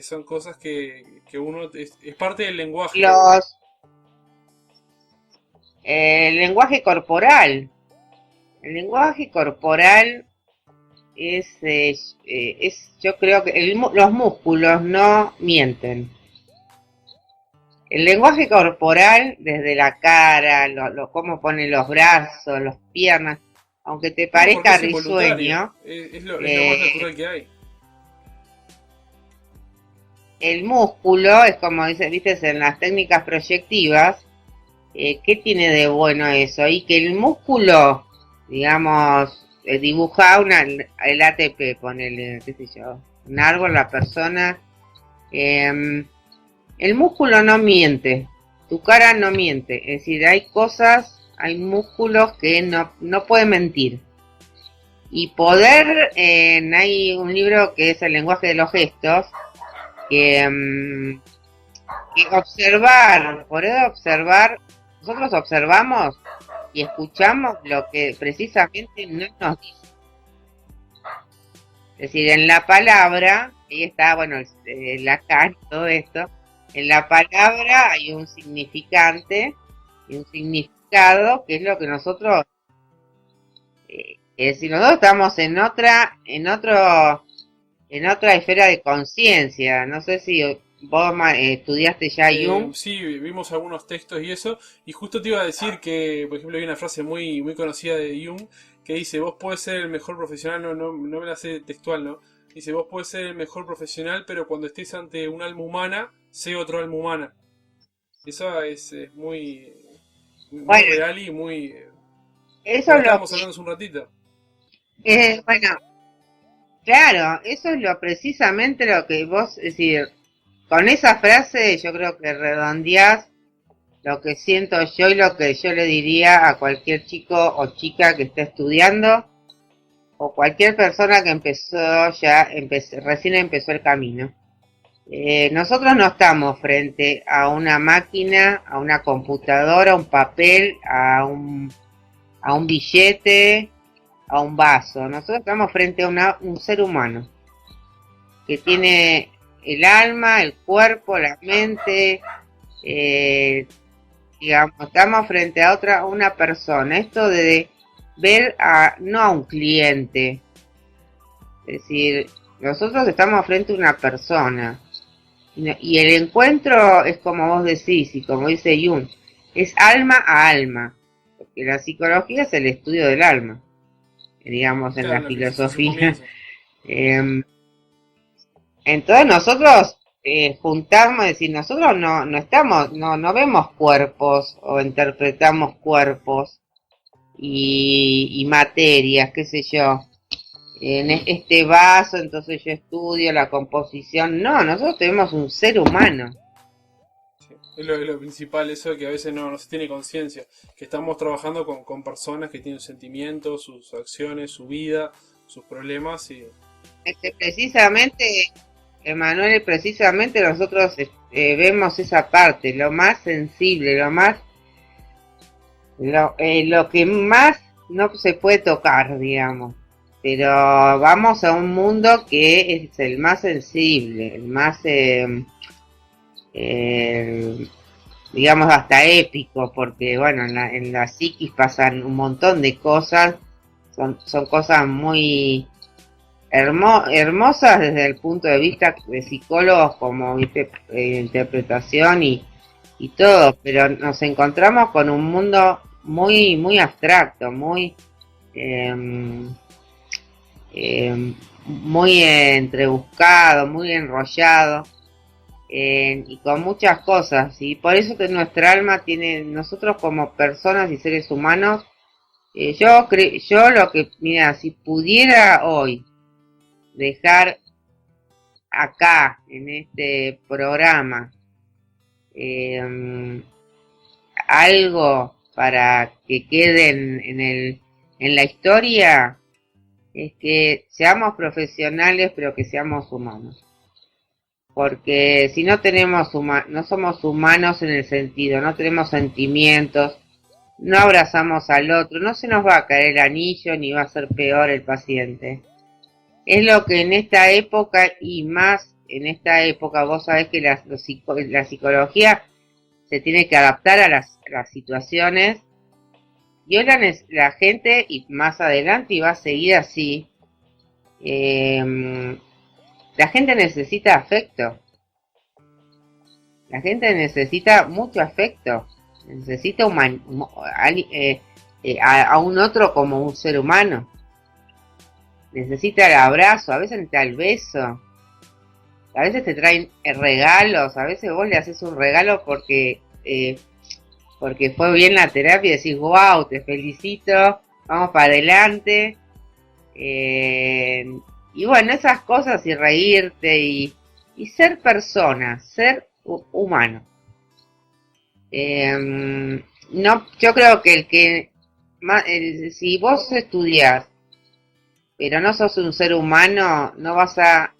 son cosas que uno es parte del lenguaje. los, el lenguaje corporal. El lenguaje corporal yo creo que los músculos no mienten. El lenguaje corporal, desde la cara, cómo pone los brazos, las piernas, aunque te No, porque parezca es involuntario, risueño, es lo más eh, natural que hay. el músculo es como viste en las técnicas proyectivas, ¿qué tiene de bueno eso? Y que el músculo digamos, dibujar el ATP, ponele, qué sé yo, un árbol, la persona. em, el músculo no miente, tu cara no miente, es decir, hay cosas, hay músculos que no pueden mentir. Y poder, hay un libro que es El lenguaje de los gestos, que, que poder observar, nosotros observamos y escuchamos lo que precisamente no nos dice. Es decir, en la palabra, ahí está, bueno, la K, todo esto, en la palabra hay un significante y un significado que es lo que nosotros, es decir, nosotros estamos en otra esfera de conciencia. No sé si vos estudiaste ya Jung. Sí, vimos algunos textos y eso, y justo te iba a decir que, por ejemplo, hay una frase muy conocida de Jung que dice, vos podés ser el mejor profesional, no me la sé textual, ¿no? Dice, vos podés ser el mejor profesional, pero cuando estés ante un alma humana, sé otro alma humana. Eso es muy Bueno, real y muy... eso Lo que es lo estábamos hablando hace un ratito. bueno, claro, eso es lo precisamente lo que vos, es decir, con esa frase yo creo que redondeás lo que siento yo y lo que yo le diría a cualquier chico o chica que esté estudiando o cualquier persona que recién empezó el camino. Nosotros no estamos frente a una máquina, a una computadora, a un papel, a un billete, a un vaso. Nosotros estamos frente a un ser humano que tiene el alma, el cuerpo, la mente, digamos, estamos frente a una persona. Esto de ver no a un cliente, es decir, nosotros estamos frente a una persona. Y el encuentro es como vos decís, y como dice Jung, es alma a alma, porque la psicología es el estudio del alma, digamos, en la Claro, en su filosofía. comienzo. Entonces nosotros juntamos, es decir, nosotros no estamos, no vemos cuerpos o interpretamos cuerpos y materias, qué sé yo. En este vaso, entonces yo estudio la composición. No, nosotros tenemos un ser humano. Sí, es lo principal, eso que a veces no se tiene conciencia, que estamos trabajando con personas que tienen sentimientos, sus acciones, su vida, sus problemas y... Precisamente, Emanuel, precisamente nosotros vemos esa parte, lo más sensible, lo que más no se puede tocar, digamos. Pero vamos a un mundo que es el más sensible, el más, eh, digamos, hasta épico, porque bueno, en la psiquis pasan un montón de cosas, son cosas muy hermosas desde el punto de vista de psicólogos, como viste, interpretación y todo, pero nos encontramos con un mundo muy abstracto, eh, muy entrebuscado, muy enrollado, y con muchas cosas, y por eso que nuestra alma tiene, nosotros como personas y seres humanos, yo lo que, mira, si pudiera hoy dejar acá en este programa eh, algo para que quede en la historia, es que seamos profesionales pero que seamos humanos. Porque si no no somos humanos en el sentido, no tenemos sentimientos, no abrazamos al otro, no se nos va a caer el anillo ni va a ser peor el paciente. Es lo que en esta época y más en esta época, vos sabés que la psicología se tiene que adaptar a las situaciones y hoy la gente, y más adelante, y va a seguir así, la gente necesita afecto. La gente necesita mucho afecto. Necesita a un otro como un ser humano. Necesita el abrazo, a veces necesita el beso. A veces te traen regalos, a veces vos le haces un regalo porque fue bien la terapia y decís, wow, te felicito, vamos para adelante. Eh, y bueno, esas cosas y reírte y ser persona, ser humano. No, yo creo que si vos estudias, pero no sos un ser humano, no vas a,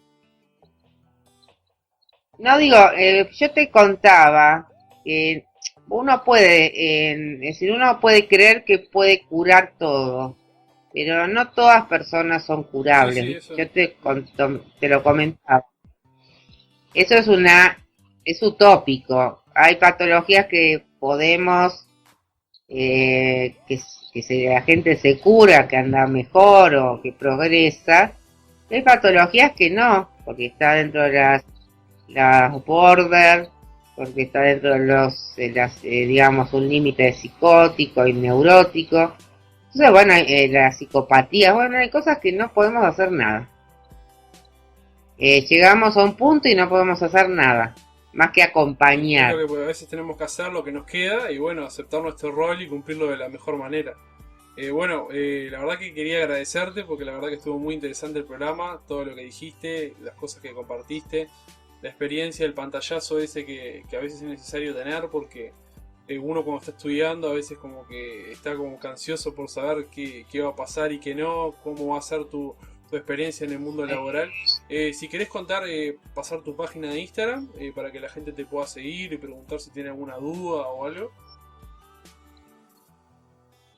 no digo, yo te contaba que uno puede, es decir, uno puede creer que puede curar todo, pero no todas personas son Sí, curables. sí, eso. Yo te lo comentaba. Eso es utópico. Hay patologías que podemos, la gente se cura, que anda mejor o que progresa. Hay patologías que no, porque está dentro de las border, porque está dentro de digamos, un límite psicótico y neurótico. Entonces, bueno, la psicopatía, bueno, hay cosas que no podemos hacer nada. Llegamos a un punto y no podemos hacer nada, más que Es lo acompañar. que pues, a veces tenemos que hacer, lo que nos queda, y bueno, aceptar nuestro rol y cumplirlo de la mejor manera. La verdad que quería agradecerte porque la verdad que estuvo muy interesante el programa, todo lo que dijiste, las cosas que compartiste, la experiencia, el pantallazo ese que a veces es necesario tener porque uno cuando está estudiando a veces como que está como que ansioso por saber qué va a pasar y qué no, cómo va a ser tu experiencia en el mundo laboral. Si querés contar, pasar tu página de Instagram para que la gente te pueda seguir y preguntar si tiene alguna duda o algo.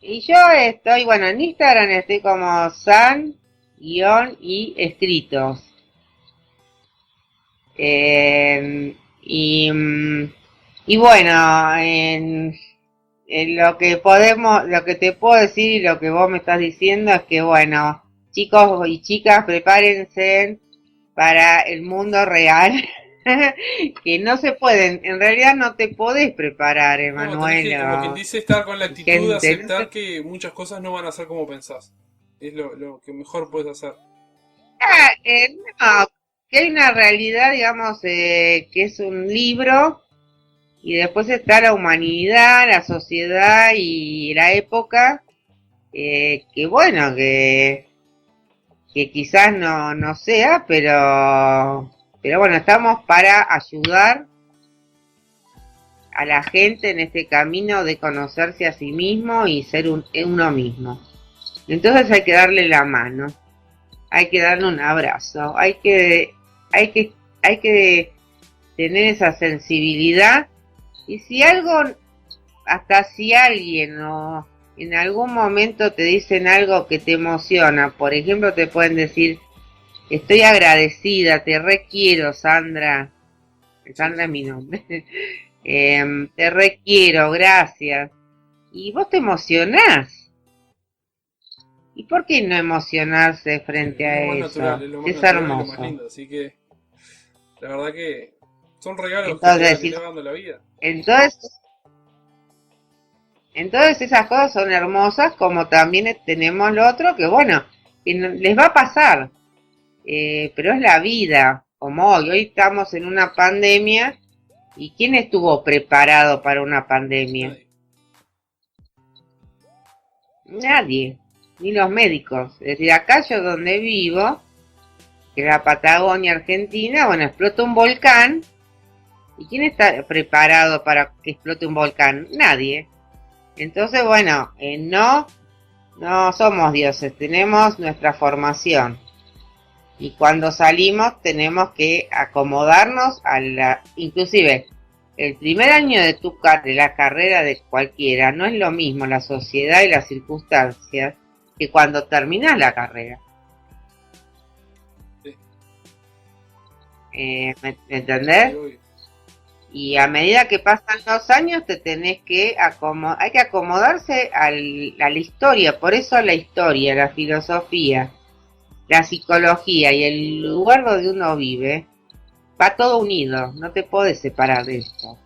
Y yo estoy, bueno, en Instagram estoy como y escritos. Y bueno, en lo que te puedo decir y lo que vos me estás diciendo es que bueno, chicos y chicas, prepárense para el mundo real, que no se pueden, en realidad no te podés preparar, No, tenés que, Emanuel, como quien dice, estar con la actitud de gente, aceptar que muchas cosas no van a ser como pensás. Es lo que mejor puedes hacer. no, que hay una realidad, digamos, que es un libro y después está la humanidad, la sociedad y la época, que bueno, que quizás no sea, pero bueno, estamos para ayudar a la gente en este camino de conocerse a sí mismo y ser uno mismo. Entonces hay que darle la mano, hay que darle un abrazo, hay que, hay que tener esa sensibilidad y si algo, hasta si alguien o en algún momento te dicen algo que te emociona, por ejemplo te pueden decir, estoy agradecida, te requiero, Sandra. Sí, Sandra es sí. mi nombre. Te requiero, gracias. Y vos te emocionás. ¿Y por qué no emocionarse frente Es a lo más natural, eso? es lo más Es natural y lo más hermoso. lindo. Así que la verdad que son regalos Entonces, que te va dando la vida. entonces, entonces esas cosas son hermosas, como también tenemos lo otro que bueno, que les va a pasar, pero es la vida, como hoy. Hoy estamos en una pandemia y ¿quién estuvo preparado para una pandemia? Nadie. Nadie, ni los médicos. Es decir, acá yo donde vivo, que es la Patagonia Argentina, bueno, explota un volcán. ¿Y quién está preparado para que explote un volcán? Nadie. Entonces, bueno, no somos dioses, tenemos nuestra formación. Y cuando salimos tenemos que acomodarnos a inclusive, el primer año de la carrera de cualquiera no es lo mismo la sociedad y las circunstancias que cuando terminas la carrera. Sí, ¿Me sí, entendés? obvio. Y a medida que pasan los años te tenés que hay que acomodarse a la historia, por eso la historia, la filosofía, la psicología y el lugar donde uno vive, va todo unido, no te podés separar de esto.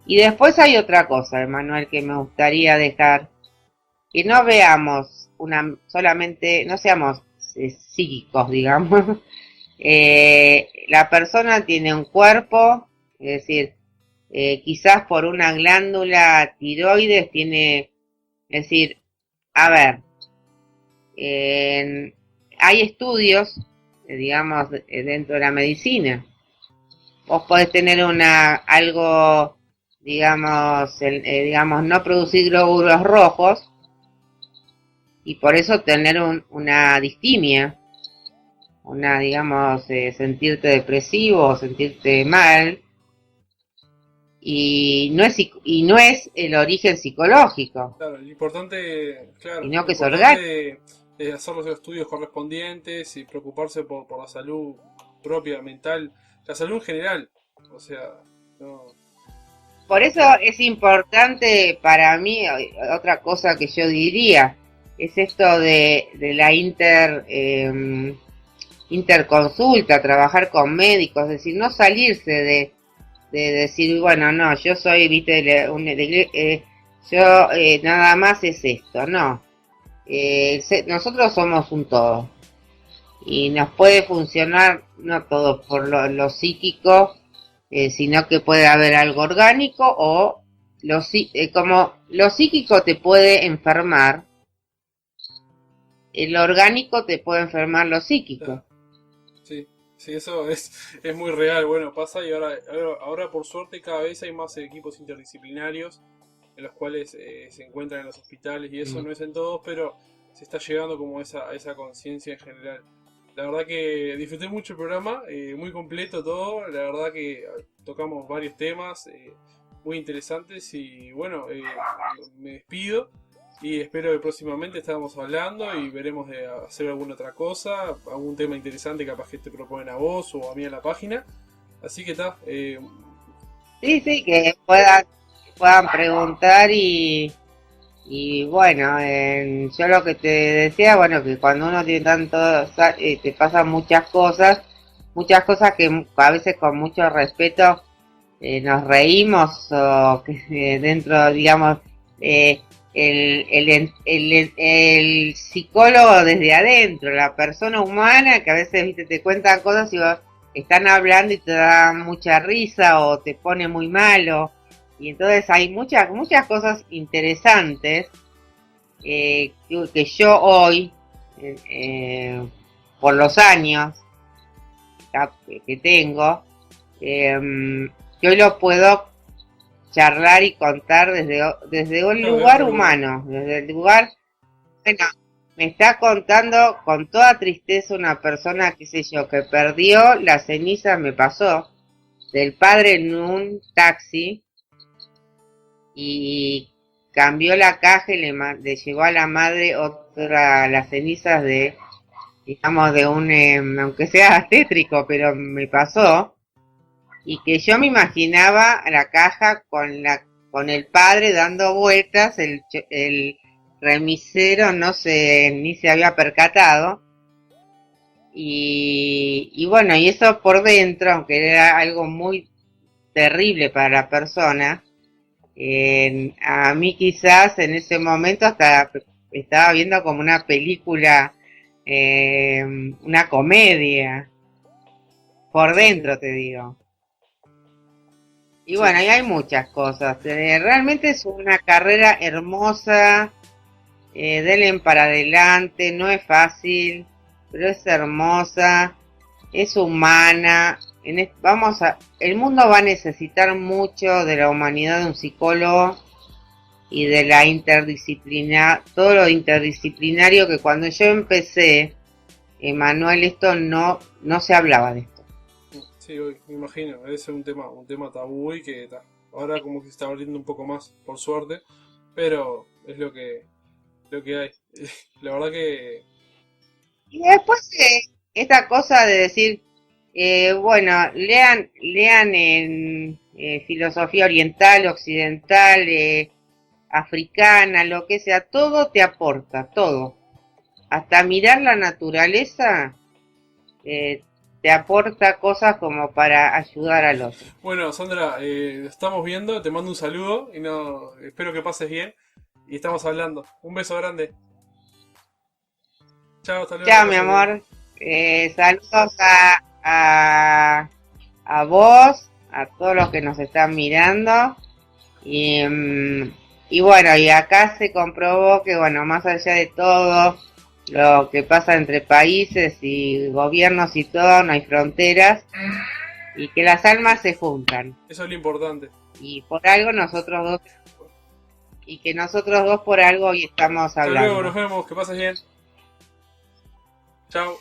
Y después hay otra cosa, Emanuel, que me gustaría dejar, que no veamos solamente, no seamos psíquicos, digamos. La persona tiene un cuerpo, es decir, quizás por una glándula tiroides tiene, es decir, a ver, hay estudios, digamos, dentro de la medicina. Vos podés tener algo, digamos, digamos, no producir glóbulos rojos y por eso tener una distimia, digamos, sentirte depresivo o sentirte mal. Y no es el origen psicológico. Claro, lo importante, claro, Sino lo que es orgánico. importante es hacer los estudios correspondientes y preocuparse por la salud propia, mental, la salud en general. O sea, no. Por eso es importante para mí, otra cosa que yo diría, es esto de la interconsulta, trabajar con médicos, es decir, no salirse de decir, bueno, no, yo soy, viste, yo nada más es esto, no. Nosotros somos un todo y nos puede funcionar no todo por lo psíquico, sino que puede haber algo orgánico o como lo psíquico te puede enfermar, el orgánico te puede enfermar lo psíquico. Sí, sí, eso es muy real. Bueno, pasa y ahora por suerte cada vez hay más equipos interdisciplinarios en los cuales se encuentran en los hospitales y eso no es en todos, pero se está llegando como a esa conciencia en general. La verdad que disfruté mucho el programa, muy completo todo, la verdad que tocamos varios temas muy interesantes y bueno, me despido y espero que próximamente estemos hablando y veremos de hacer alguna otra cosa, algún tema interesante capaz que te proponen a vos o a mí en la página. Así que está. Sí, que puedan preguntar y bueno, yo lo que te decía, bueno, que cuando uno tiene te pasan muchas cosas que a veces con mucho respeto nos reímos o que dentro, digamos, el psicólogo desde adentro, la persona humana que a veces, viste, te cuentan cosas y están hablando y te da mucha risa o te pone muy malo. Y entonces hay muchas cosas interesantes que yo hoy, por los años que tengo, yo lo puedo charlar y contar desde un lugar humano, desde el lugar, bueno, me está contando con toda tristeza una persona, qué sé yo, que perdió la ceniza, me pasó, del padre en un taxi y cambió la caja y le llevó a la madre las cenizas digamos, de aunque sea tétrico, pero me pasó, y que yo me imaginaba la caja con el padre dando vueltas, el remisero ni se había percatado, y bueno, y eso por dentro, aunque era algo muy terrible para la persona, a mí quizás en ese momento hasta estaba viendo como una película, una comedia, por dentro te digo. Y bueno, y hay muchas cosas. Realmente es una carrera hermosa, denle para adelante, no es fácil, pero es hermosa, es humana. El mundo va a necesitar mucho de la humanidad de un psicólogo y de la interdisciplina, todo lo interdisciplinario que cuando yo empecé, Manuel, esto no se hablaba de esto. Sí, me imagino, es un tema tabú y que ahora como que se está abriendo un poco más, por suerte, pero es lo que hay. La verdad que Y después esta cosa de decir, bueno, lean en filosofía oriental, occidental, africana, lo que sea, todo te aporta, todo. Hasta mirar la naturaleza te aporta cosas como para ayudar al otro. bueno, Sandra, estamos viendo, te mando un saludo y no espero que pases bien y estamos hablando. Un beso grande. Chao, hasta luego, que Chao, mi pases bien. amor. Saludos a vos, a todos los que nos están mirando. Y bueno, y acá se comprobó que, bueno, más allá de todo, lo que pasa entre países y gobiernos y todo, no hay fronteras, y que las almas se juntan. Eso es lo importante. Y por algo nosotros dos, y que nosotros dos por algo hoy estamos Hasta luego, hablando. nos vemos, que pases bien. Chao.